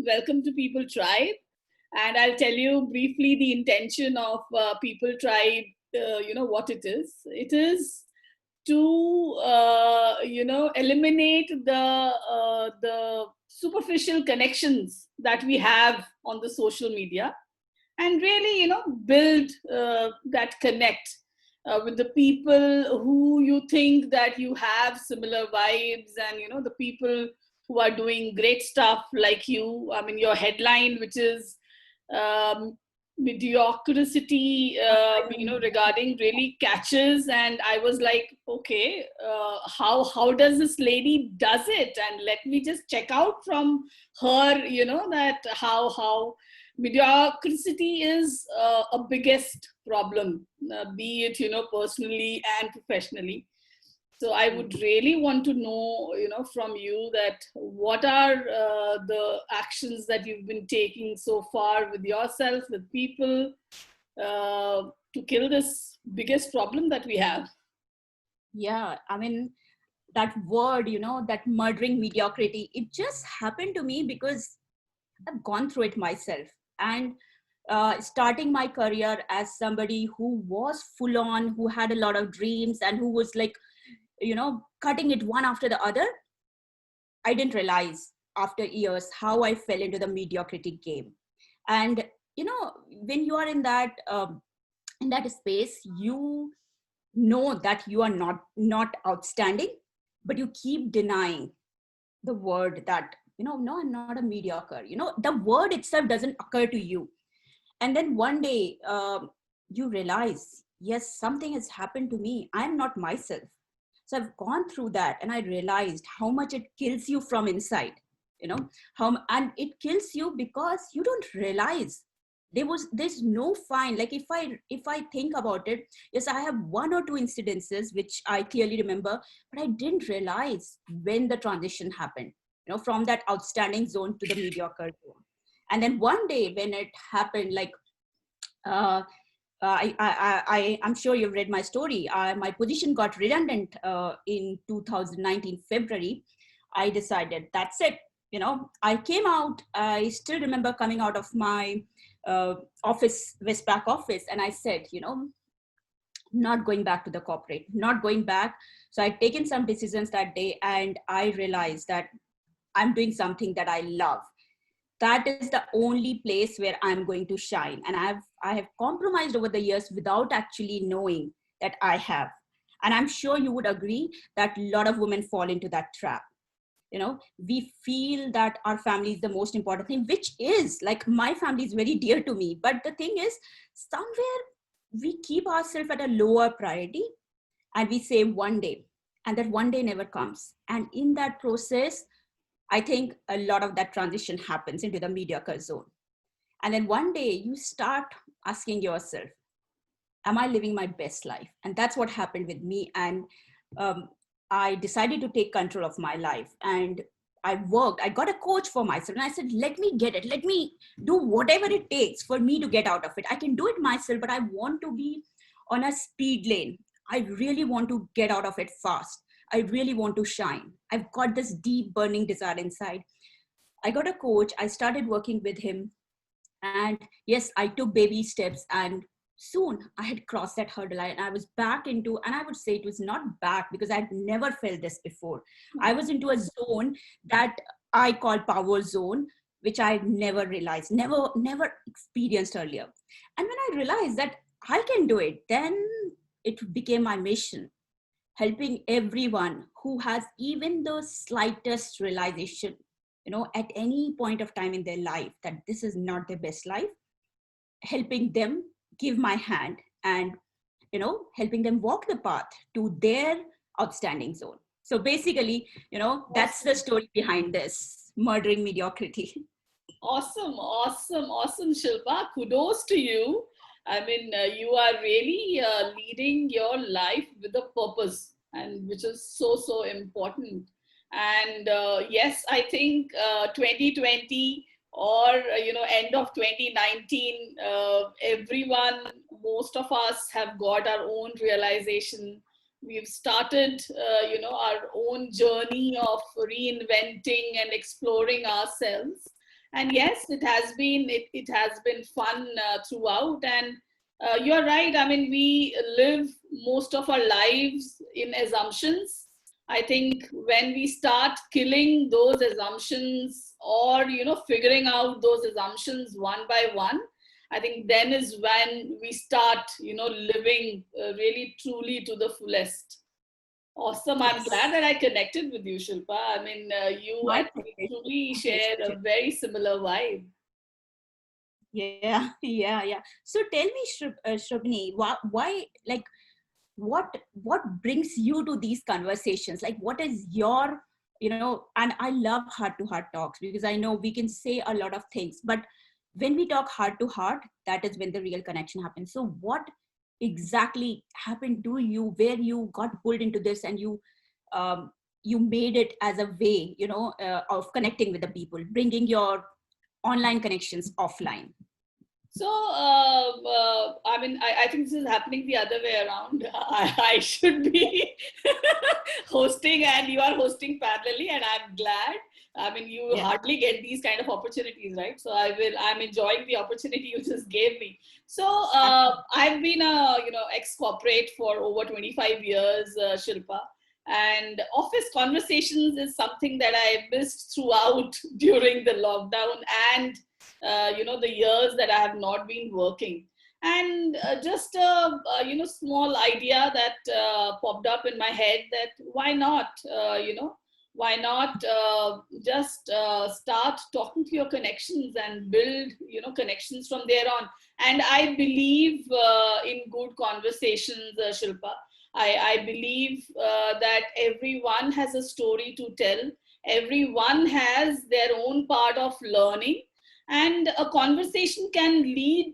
welcome to People Tribe. And I'll tell you briefly the intention of People Tribe, what it is. It is to, eliminate the superficial connections that we have on the social media and really, build that connect with the people who you think that you have similar vibes, and the people who are doing great stuff like you. I mean, your headline, which is um, mediocrity, regarding, really catches. And I was like, okay, how does this lady does it? And let me just check out from her, that how mediocrity is a biggest problem, be it, personally and professionally. So I would really want to know, from you, that what are the actions that you've been taking so far with yourself, with people, to kill this biggest problem that we have. Yeah, I mean, that word, that murdering mediocrity, it just happened to me because I've gone through it myself. And starting my career as somebody who was full on, who had a lot of dreams, and who was like, cutting it one after the other, I didn't realize after years how I fell into the mediocrity game. And, when you are in that space, you know that you are not outstanding, but you keep denying the word that, no, I'm not a mediocre. The word itself doesn't occur to you. And then one day you realize, yes, something has happened to me. I'm not myself. So I've gone through that, and I realized how much it kills you from inside, and it kills you because you don't realize there's no fine. Like if I think about it, yes, I have one or two incidences which I clearly remember, but I didn't realize when the transition happened, from that outstanding zone to the mediocre zone. And then one day when it happened, like I'm sure you've read my story. My position got redundant in 2019 February. I decided that's it. I came out. I still remember coming out of my office, Westpac office, and I said, not going back to the corporate, not going back. So I'd taken some decisions that day, and I realized that I'm doing something that I love. That is the only place where I'm going to shine. And I have compromised over the years without actually knowing that I have. And I'm sure you would agree that a lot of women fall into that trap. We feel that our family is the most important thing, which is, like, my family is very dear to me. But the thing is, somewhere we keep ourselves at a lower priority, and we say one day, and that one day never comes. And in that process, I think a lot of that transition happens into the mediocre zone. And then one day you start asking yourself, am I living my best life? And that's what happened with me. And I decided to take control of my life. And I got a coach for myself. And I said, let me get it. Let me do whatever it takes for me to get out of it. I can do it myself, but I want to be on a speed lane. I really want to get out of it fast. I really want to shine. I've got this deep burning desire inside. I got a coach. I started working with him. And yes, I took baby steps, and soon I had crossed that hurdle, and I was back into, and I would say it was not back because I'd never felt this before. I was into a zone that I call power zone, which I never realized, never experienced earlier. And when I realized that I can do it, then it became my mission. Helping everyone who has even the slightest realization, at any point of time in their life that this is not their best life, helping them give my hand and, helping them walk the path to their outstanding zone. So basically, that's the story behind this murdering mediocrity. Awesome, Shilpa. Kudos to you. I mean, you are really leading your life with a purpose, and which is so important. And yes, I think 2020 or end of 2019, everyone, most of us have got our own realization. We've started, our own journey of reinventing and exploring ourselves. And yes, it has been fun throughout. And you're right. I mean, we live most of our lives in assumptions. I think when we start killing those assumptions, or figuring out those assumptions one by one, I think then is when we start living really truly to the fullest. Awesome. I'm Yes, glad that I connected with you, Shilpa. I mean, you my and me pleasure. truly My share pleasure. a very similar vibe. Yeah, yeah, yeah. So tell me, Shrubni, why, like, what brings you to these conversations? Like, what is your, and I love heart to heart talks, because I know we can say a lot of things, but when we talk heart to heart, that is when the real connection happens. So what exactly happened to you where you got pulled into this, and um, you made it as a way, of connecting with the people, bringing your online connections offline? So, I mean, I think this is happening the other way around. I should be hosting, and you are hosting parallelly, and I'm glad. I mean, you Yeah. hardly get these kind of opportunities, right? So I'm enjoying the opportunity you just gave me. So, I've been a, ex-corporate for over 25 years, Shilpa. And office conversations is something that I missed throughout during the lockdown, and the years that I have not been working. And just a, small idea that popped up in my head, that why not, why not just start talking to your connections and build, connections from there on. And I believe in good conversations, Shilpa. I believe that everyone has a story to tell. Everyone has their own part of learning, and a conversation can lead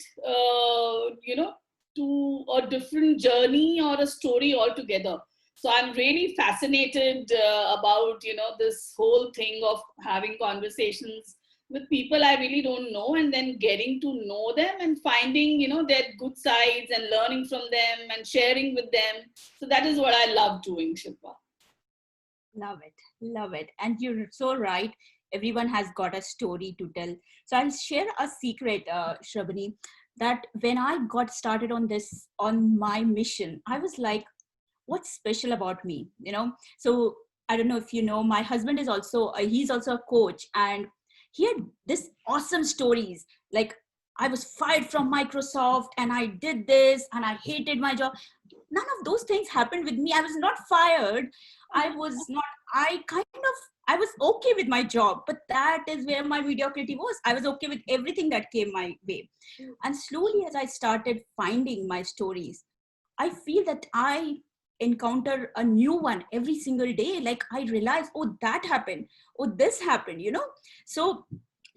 to a different journey or a story altogether. So I'm really fascinated about this whole thing of having conversations with people I really don't know, and then getting to know them and finding their good sides and learning from them and sharing with them. So that is what I love doing, Shilpa. Love it. Love it. And you're so right. Everyone has got a story to tell. So I'll share a secret, Shrabani, that when I got started on this, on my mission, I was like, what's special about me? So I don't know if you know, my husband is also, he's also a coach, and he had this awesome stories. Like, I was fired from Microsoft and I did this and I hated my job. None of those things happened with me. I was not fired. I was not, I kind of, I was okay with my job, but that is where my mediocrity was. I was okay with everything that came my way. And slowly, as I started finding my stories, I feel that I encounter a new one every single day. Like, I realize, oh, that happened. Oh, this happened. So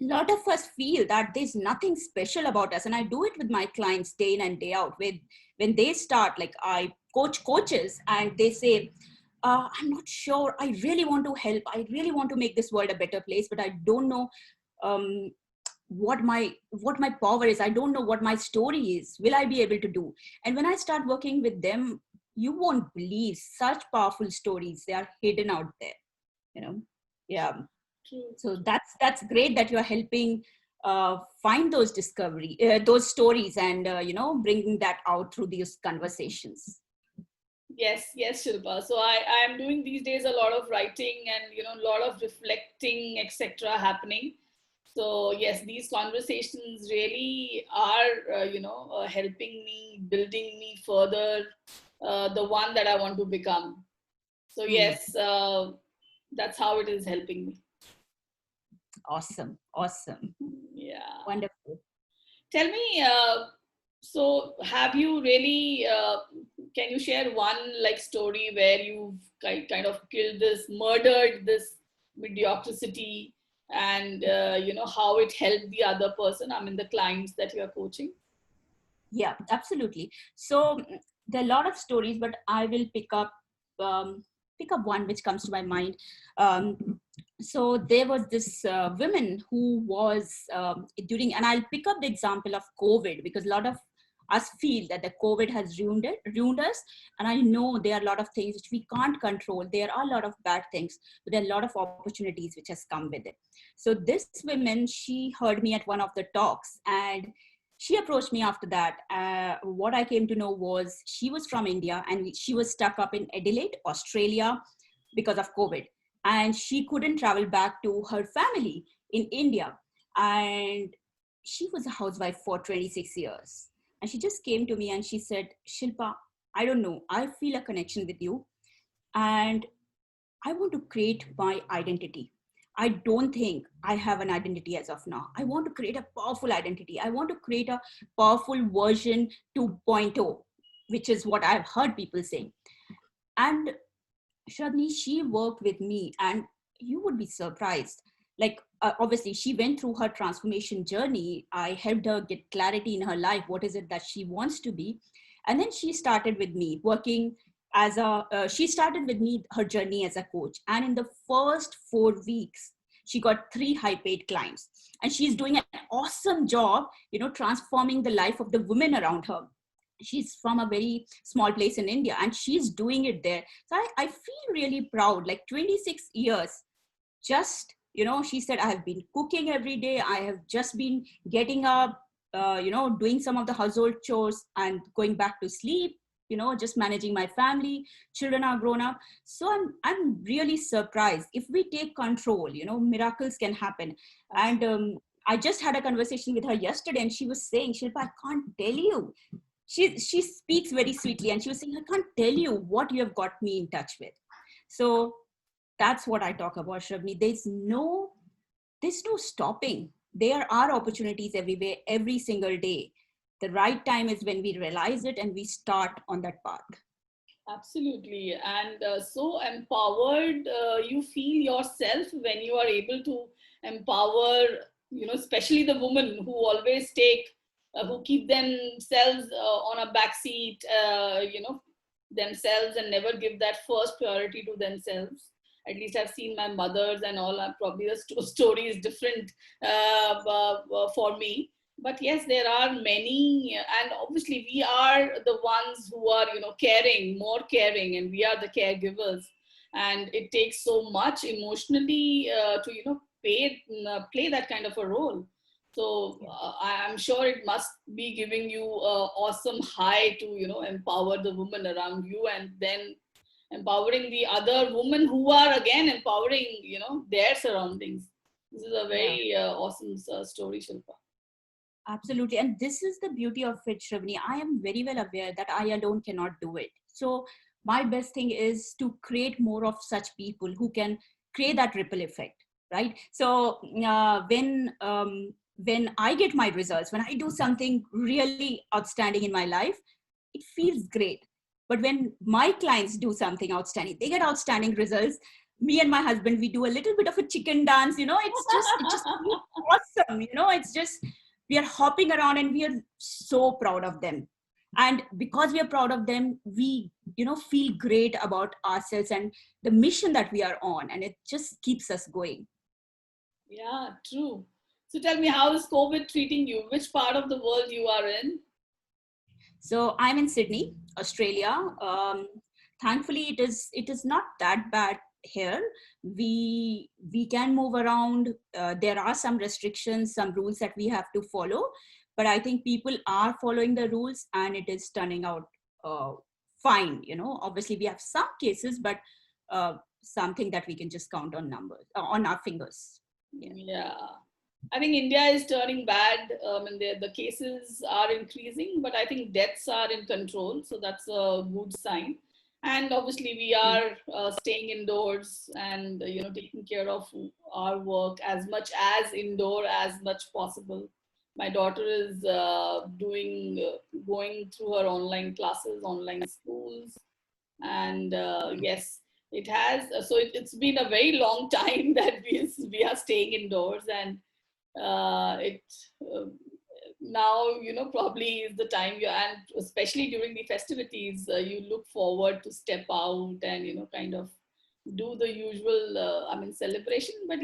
a lot of us feel that there's nothing special about us. And I do it with my clients day in and day out. With when they start, like, I coach coaches and they say, I'm not sure. I really want to help. I really want to make this world a better place, but I don't know um, what my power is. I don't know what my story is. Will I be able to do? And when I start working with them, you won't believe such powerful stories. They are hidden out there. You know, yeah. True. So that's great that you are helping find those discovery, those stories, and bringing that out through these conversations. Yes, yes, Shilpa. So I am doing these days a lot of writing and a lot of reflecting, etc. happening. So yes, these conversations really are helping me, building me further, the one that I want to become. So Hmm. yes, that's how it is helping me. Awesome, awesome, Yeah. wonderful. Tell me, so have you really, can you share one like story where you've kind of killed this, murdered this mediocrity, and how it helped the other person? I mean, the clients that you are coaching. Yeah, absolutely. So there are a lot of stories, but I will pick up one which comes to my mind. So there was this woman who was during, and I'll pick up the example of COVID, because a lot of us feel that the COVID has ruined us. And I know there are a lot of things which we can't control. There are a lot of bad things, but there are a lot of opportunities which has come with it. So this woman, she heard me at one of the talks, and she approached me after that. What I came to know was she was from India, and she was stuck up in Adelaide, Australia, because of COVID. And she couldn't travel back to her family in India. And she was a housewife for 26 years. And she just came to me and she said, Shilpa, I don't know, I feel a connection with you. And I want to create my identity. I don't think I have an identity as of now. I want to create a powerful identity. I want to create a powerful version 2.0, which is what I've heard people saying. And Shravani, she worked with me, and you would be surprised. Like, obviously, she went through her transformation journey. I helped her get clarity in her life. What is it that she wants to be? And then she started with me working as she started with me her journey as a coach. And in the first 4 weeks, she got 3 high-paid clients. And she's doing an awesome job, transforming the life of the women around her. She's from a very small place in India, and she's doing it there. So I feel really proud, like 26 years, just, she said, I have been cooking every day. I have just been getting up, doing some of the household chores and going back to sleep, just managing my family. Children are grown up. So I'm really surprised. If we take control, miracles can happen. And I just had a conversation with her yesterday, and she was saying, Shilpa, I can't tell you. She speaks very sweetly, and she was saying, I can't tell you what you have got me in touch with. So that's what I talk about, Shravani. There's no stopping. There are opportunities everywhere, every single day. The right time is when we realize it and we start on that path. Absolutely. And so empowered you feel yourself when you are able to empower, especially the women who always who keep themselves on a backseat, themselves, and never give that first priority to themselves. At least I've seen my mothers and all. Probably the story is different for me. But yes, there are many, and obviously we are the ones who are, caring, more caring, and we are the caregivers. And it takes so much emotionally to, play that kind of a role. So I'm sure it must be giving you an awesome high to, empower the women around you, and then empowering the other women who are again empowering, their surroundings. This is a very awesome story, Shilpa. Absolutely. And this is the beauty of it, Shravani. I am very well aware that I alone cannot do it. So my best thing is to create more of such people who can create that ripple effect, right? So when I get my results, when I do something really outstanding in my life, it feels great. But when my clients do something outstanding, they get outstanding results. Me and my husband, we do a little bit of a chicken dance, it just feels awesome. It's just, we are hopping around and we are so proud of them. And because we are proud of them, we, feel great about ourselves and the mission that we are on. And it just keeps us going. Yeah, true. So tell me, how is COVID treating you? Which part of the world you are in? So I'm in Sydney, Australia. Thankfully, it is not that bad here. We can move around. There are some restrictions, some rules that we have to follow, but I think people are following the rules, and it is turning out fine. Obviously we have some cases, but something that we can just count on numbers on our fingers. Yeah. I think India is turning bad, and the cases are increasing, but I think deaths are in control, so that's a good sign. And obviously, we are staying indoors and taking care of our work as much as indoor as much possible. My daughter is going through her online classes, online schools, and yes, it has. So it's been a very long time that we are staying indoors, and it now probably is the time and especially during the festivities you look forward to step out and kind of do the usual celebration. But